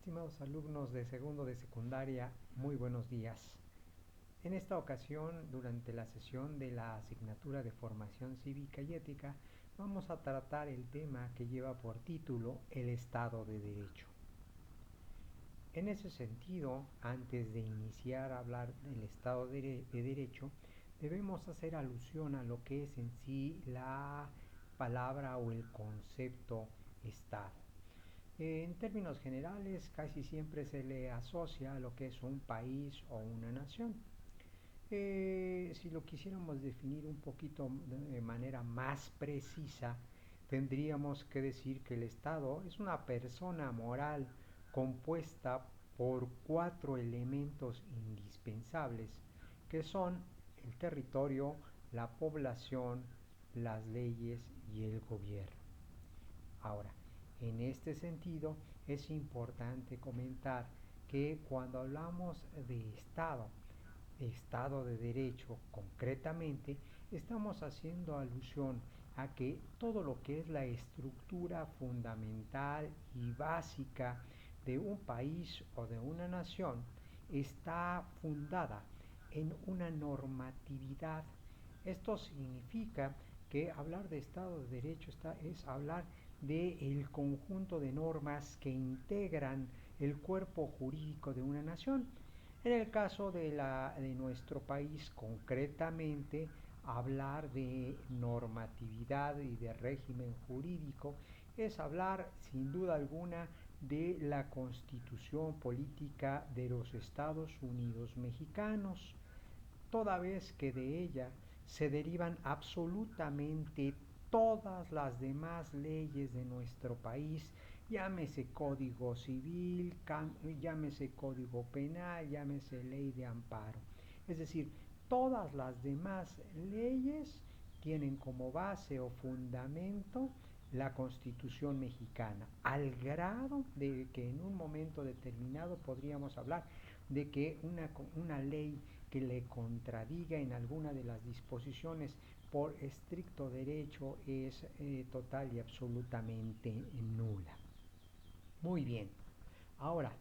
Estimados alumnos de segundo de secundaria, muy buenos días. En esta ocasión, durante la sesión de la asignatura de Formación Cívica y Ética, vamos a tratar el tema que lleva por título el Estado de Derecho. En ese sentido, antes de iniciar a hablar del Estado de Derecho, debemos hacer alusión a lo que es en sí la palabra o el concepto Estado. En términos generales, casi siempre se le asocia a lo que es un país o una nación. Si lo quisiéramos definir un poquito de manera más precisa, tendríamos que decir que el Estado es una persona moral compuesta por 4 elementos indispensables, que son el territorio, la población, las leyes y el gobierno. Ahora, en este sentido, es importante comentar que cuando hablamos de Estado de Derecho concretamente, estamos haciendo alusión a que todo lo que es la estructura fundamental y básica de un país o de una nación está fundada en una normatividad. Esto significa que hablar de Estado de Derecho es hablar del conjunto de normas que integran el cuerpo jurídico de una nación. En el caso de nuestro país, concretamente, hablar de normatividad y de régimen jurídico es hablar, sin duda alguna, de la Constitución Política de los Estados Unidos Mexicanos, toda vez que de ella se derivan absolutamente todas las demás leyes de nuestro país, llámese Código Civil, llámese Código Penal, llámese Ley de Amparo. Es decir, todas las demás leyes tienen como base o fundamento la Constitución mexicana, al grado de que en un momento determinado podríamos hablar de que una ley que le contradiga en alguna de las disposiciones por estricto derecho es total y absolutamente nula. Muy bien. Ahora,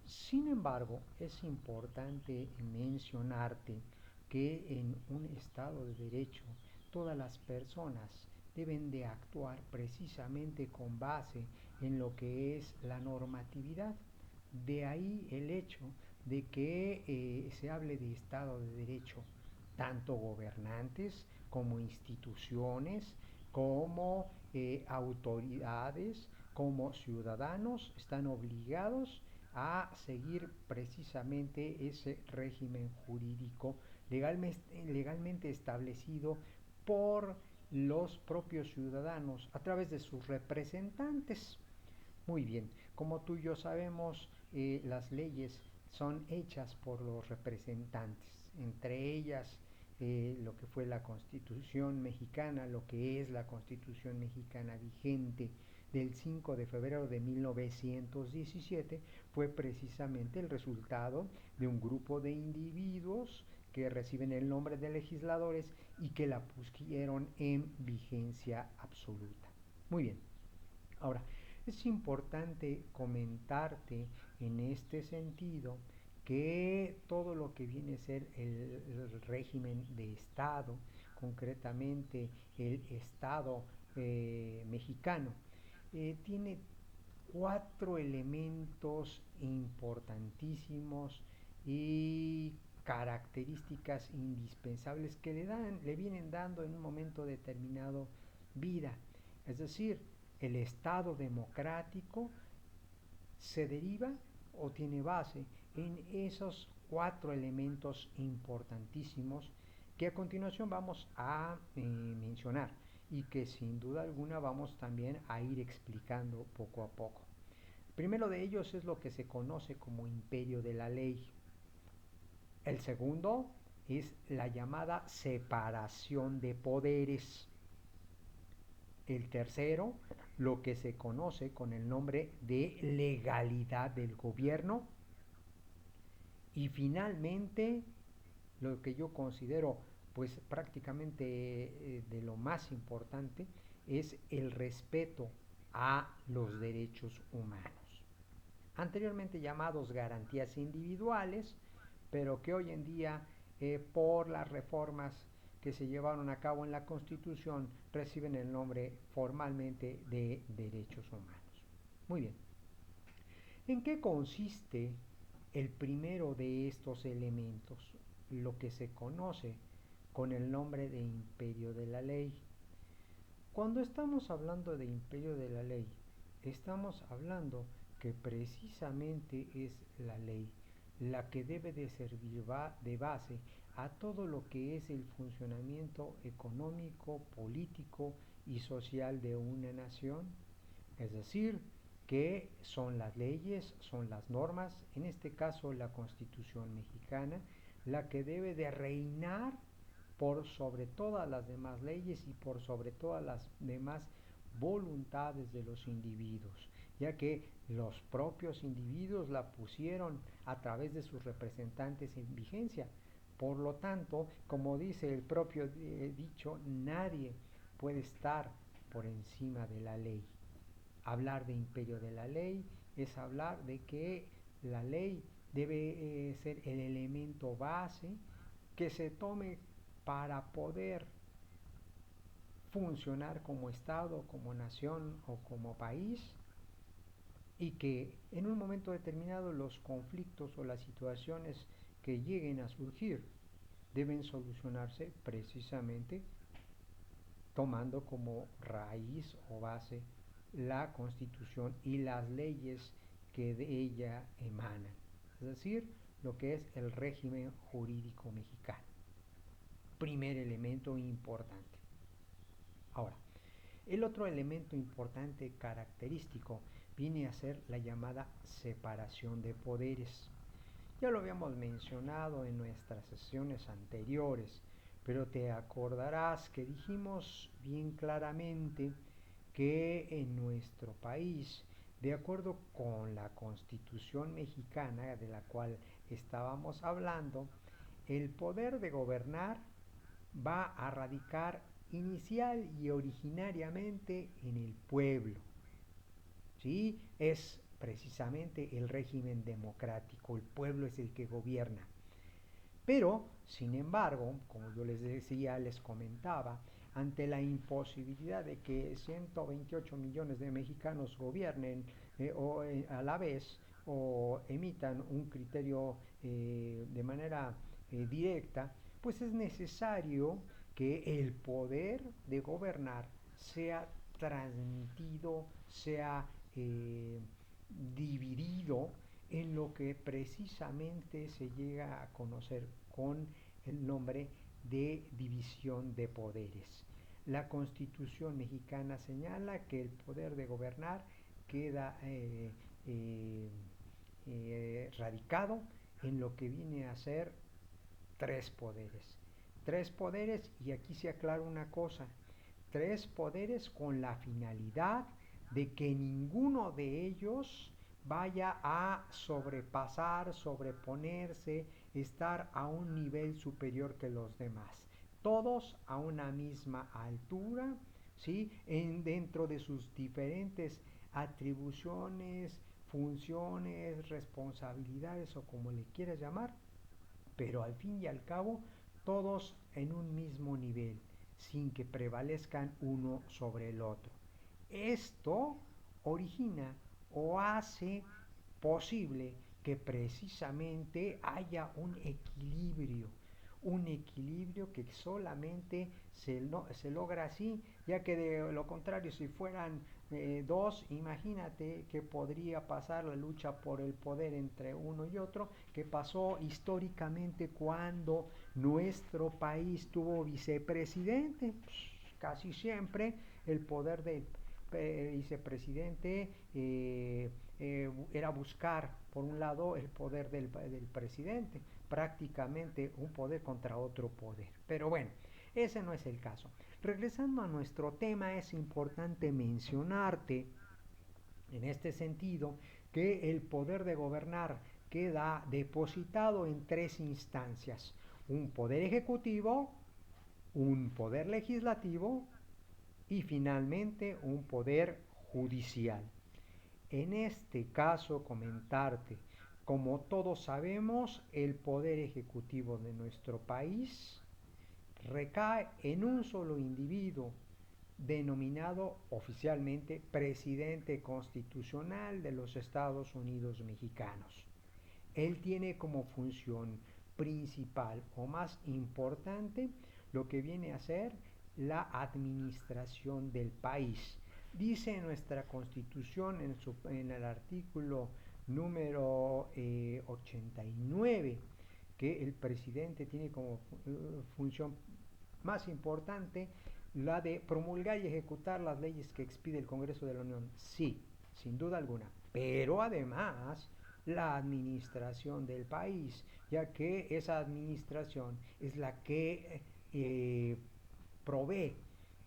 sin embargo, es importante mencionarte que en un Estado de Derecho todas las personas deben de actuar precisamente con base en lo que es la normatividad. De ahí el hecho de que se hable de Estado de Derecho, tanto gobernantes como instituciones, como autoridades, como ciudadanos están obligados a seguir precisamente ese régimen jurídico legalmente establecido por los propios ciudadanos a través de sus representantes. Muy bien, como tú y yo sabemos, las leyes son hechas por los representantes, entre ellas lo que fue la Constitución mexicana, lo que es la Constitución mexicana vigente del 5 de febrero de 1917, fue precisamente el resultado de un grupo de individuos que reciben el nombre de legisladores y que la pusieron en vigencia absoluta. Muy bien. Ahora, es importante comentarte en este sentido que todo lo que viene a ser el régimen de Estado, concretamente el Estado mexicano, tiene 4 elementos importantísimos y características indispensables que le vienen dando en un momento determinado vida. Es decir, el Estado democrático se deriva o tiene base en esos 4 elementos importantísimos que a continuación vamos a mencionar y que sin duda alguna vamos también a ir explicando poco a poco. El primero de ellos es lo que se conoce como imperio de la ley. El segundo es la llamada separación de poderes. El tercero, lo que se conoce con el nombre de legalidad del gobierno. Y finalmente, lo que yo considero pues prácticamente de lo más importante es el respeto a los derechos humanos. anteriormente llamados garantías individuales, pero que hoy en día, por las reformas que se llevaron a cabo en la Constitución, reciben el nombre formalmente de derechos humanos. Muy bien. ¿En qué consiste el primero de estos elementos? Lo que se conoce con el nombre de imperio de la ley. Cuando estamos hablando de imperio de la ley, estamos hablando que precisamente es la ley la que debe de servir de base a todo lo que es el funcionamiento económico, político y social de una nación. Es decir, que son las leyes, son las normas, en este caso la Constitución mexicana, la que debe de reinar por sobre todas las demás leyes y por sobre todas las demás voluntades de los individuos, ya que los propios individuos la pusieron a través de sus representantes en vigencia. Por lo tanto, como dice el propio dicho, nadie puede estar por encima de la ley. Hablar de imperio de la ley es hablar de que la ley debe ser el elemento base que se tome para poder funcionar como Estado, como nación o como país, y que en un momento determinado los conflictos o las situaciones que lleguen a surgir deben solucionarse precisamente tomando como raíz o base la Constitución y las leyes que de ella emanan, es decir, lo que es el régimen jurídico mexicano. Primer elemento importante. Ahora, el otro elemento importante característico viene a ser la llamada separación de poderes. Ya lo habíamos mencionado en nuestras sesiones anteriores, pero te acordarás que dijimos bien claramente que en nuestro país, de acuerdo con la Constitución mexicana de la cual estábamos hablando, el poder de gobernar va a radicar inicial y originariamente en el pueblo. ¿Sí? Es precisamente el régimen democrático, el pueblo es el que gobierna. Pero, sin embargo, como yo les decía, les comentaba, ante la imposibilidad de que 128 millones de mexicanos gobiernen a la vez o emitan un criterio de manera directa, pues es necesario que el poder de gobernar sea transmitido, sea dividido en lo que precisamente se llega a conocer con el nombre de división de poderes. La Constitución mexicana señala que el poder de gobernar queda radicado en lo que viene a ser tres poderes. Tres poderes, y aquí se aclara una cosa, tres poderes con la finalidad de que ninguno de ellos vaya a sobrepasar, sobreponerse, estar a un nivel superior que los demás. Todos a una misma altura, ¿sí? Dentro de sus diferentes atribuciones, funciones, responsabilidades o como le quieras llamar, pero al fin y al cabo todos en un mismo nivel, sin que prevalezcan uno sobre el otro. Esto origina o hace posible que precisamente haya un equilibrio que solamente se logra así, ya que de lo contrario, si fueran dos, imagínate que podría pasar la lucha por el poder entre uno y otro, que pasó históricamente cuando nuestro país tuvo vicepresidente. Pues, casi siempre el poder del vicepresidente era buscar, por un lado, el poder del presidente, prácticamente un poder contra otro poder. Pero bueno, ese no es el caso. Regresando a nuestro tema, es importante mencionarte en este sentido que el poder de gobernar queda depositado en tres instancias: un poder ejecutivo, un poder legislativo y finalmente un poder judicial. En este caso, comentarte, como todos sabemos, el poder ejecutivo de nuestro país recae en un solo individuo, denominado oficialmente presidente constitucional de los Estados Unidos mexicanos. Él tiene como función principal o más importante lo que viene a ser la administración del país. Dice nuestra constitución en el artículo número 89 que el presidente tiene como función más importante la de promulgar y ejecutar las leyes que expide el Congreso de la Unión. Sí, sin duda alguna. Pero además la administración del país, ya que esa administración es la que provee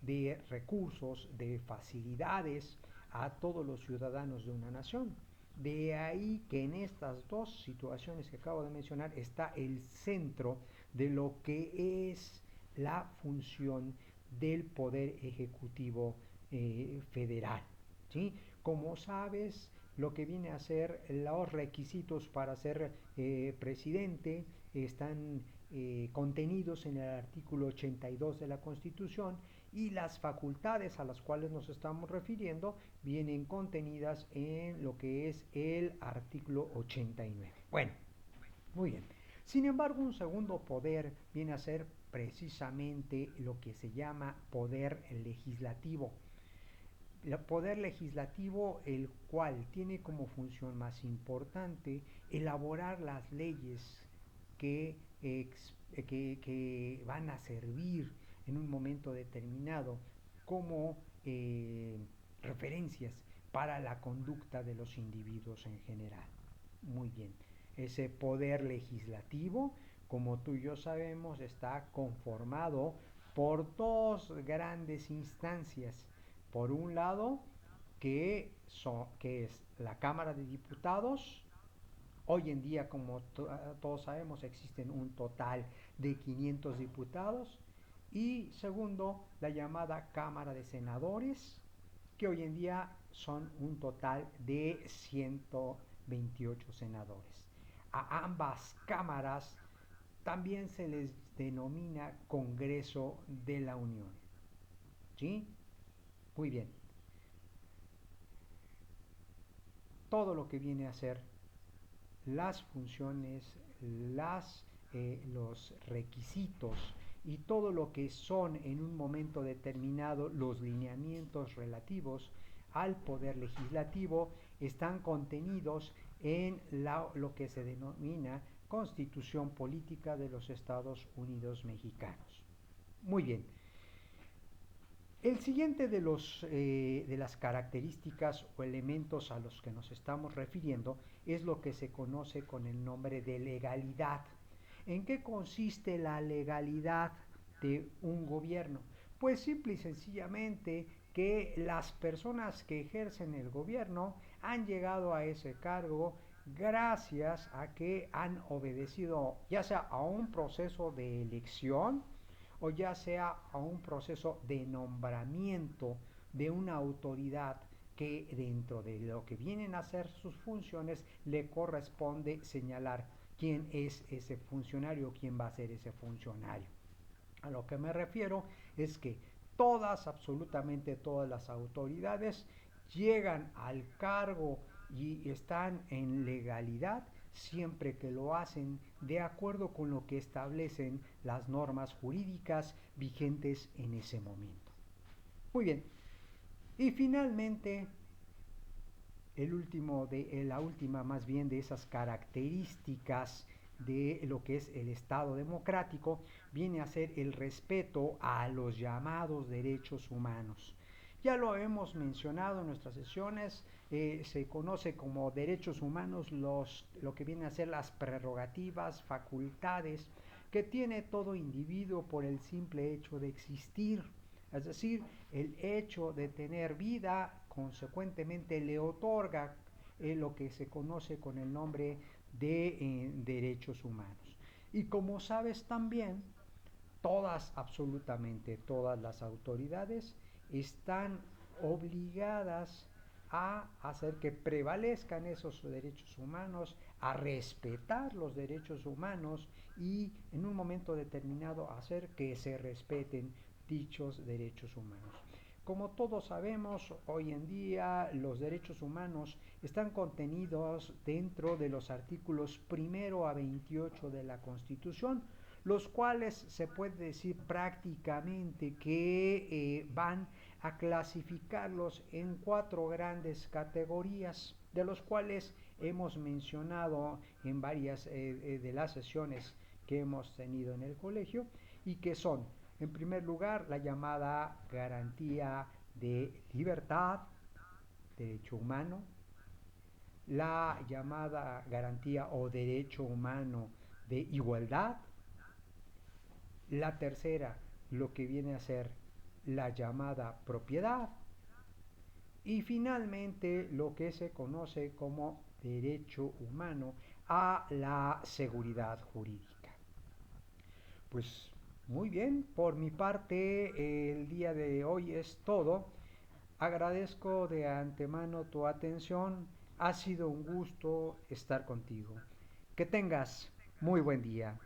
de recursos, de facilidades a todos los ciudadanos de una nación. De ahí que en estas dos situaciones que acabo de mencionar está el centro de lo que es la función del Poder Ejecutivo Federal. ¿Sí? Como sabes, lo que viene a ser los requisitos para ser presidente están contenidos en el artículo 82 de la Constitución y las facultades a las cuales nos estamos refiriendo vienen contenidas en lo que es el artículo 89. Bueno, muy bien. Sin embargo, un segundo poder viene a ser precisamente lo que se llama poder legislativo. El poder legislativo, el cual tiene como función más importante elaborar las leyes que, que van a servir en un momento determinado como referencias para la conducta de los individuos en general. Muy bien, ese poder legislativo, como tú y yo sabemos, está conformado por dos grandes instancias. Por un lado, que es la Cámara de Diputados. Hoy en día, como todos sabemos, existen un total de 500 diputados. Y segundo, la llamada Cámara de Senadores, que hoy en día son un total de 128 senadores. A ambas cámaras también se les denomina Congreso de la Unión. ¿Sí? Muy bien. Todo lo que viene a ser las funciones, los requisitos y todo lo que son en un momento determinado los lineamientos relativos al poder legislativo están contenidos en lo que se denomina Constitución Política de los Estados Unidos Mexicanos. Muy bien. El siguiente de las características o elementos a los que nos estamos refiriendo es lo que se conoce con el nombre de legalidad. ¿En qué consiste la legalidad de un gobierno? Pues simple y sencillamente que las personas que ejercen el gobierno han llegado a ese cargo gracias a que han obedecido ya sea a un proceso de elección, o ya sea a un proceso de nombramiento de una autoridad que dentro de lo que vienen a ser sus funciones le corresponde señalar quién es ese funcionario, quién va a ser ese funcionario. A lo que me refiero es que todas, absolutamente todas las autoridades llegan al cargo y están en legalidad siempre que lo hacen de acuerdo con lo que establecen las normas jurídicas vigentes en ese momento. Muy bien. Y finalmente, la última más bien de esas características de lo que es el Estado democrático viene a ser el respeto a los llamados derechos humanos. Ya lo hemos mencionado en nuestras sesiones, se conoce como derechos humanos lo que viene a ser las prerrogativas, facultades que tiene todo individuo por el simple hecho de existir. Es decir, el hecho de tener vida consecuentemente le otorga lo que se conoce con el nombre de derechos humanos. Y como sabes también, todas, absolutamente todas las autoridades están obligadas a hacer que prevalezcan esos derechos humanos, a respetar los derechos humanos y en un momento determinado hacer que se respeten dichos derechos humanos. Como todos sabemos, hoy en día los derechos humanos están contenidos dentro de los artículos 1 a 28 de la Constitución, los cuales se puede decir prácticamente que van a clasificarlos en 4 grandes categorías, de los cuales hemos mencionado en varias de las sesiones que hemos tenido en el colegio, y que son, en primer lugar, la llamada garantía de libertad, derecho humano, la llamada garantía o derecho humano de igualdad, la tercera, lo que viene a ser la llamada propiedad, y finalmente lo que se conoce como derecho humano a la seguridad jurídica. Pues muy bien, por mi parte el día de hoy es todo. Agradezco de antemano tu atención. Ha sido un gusto estar contigo. Que tengas muy buen día.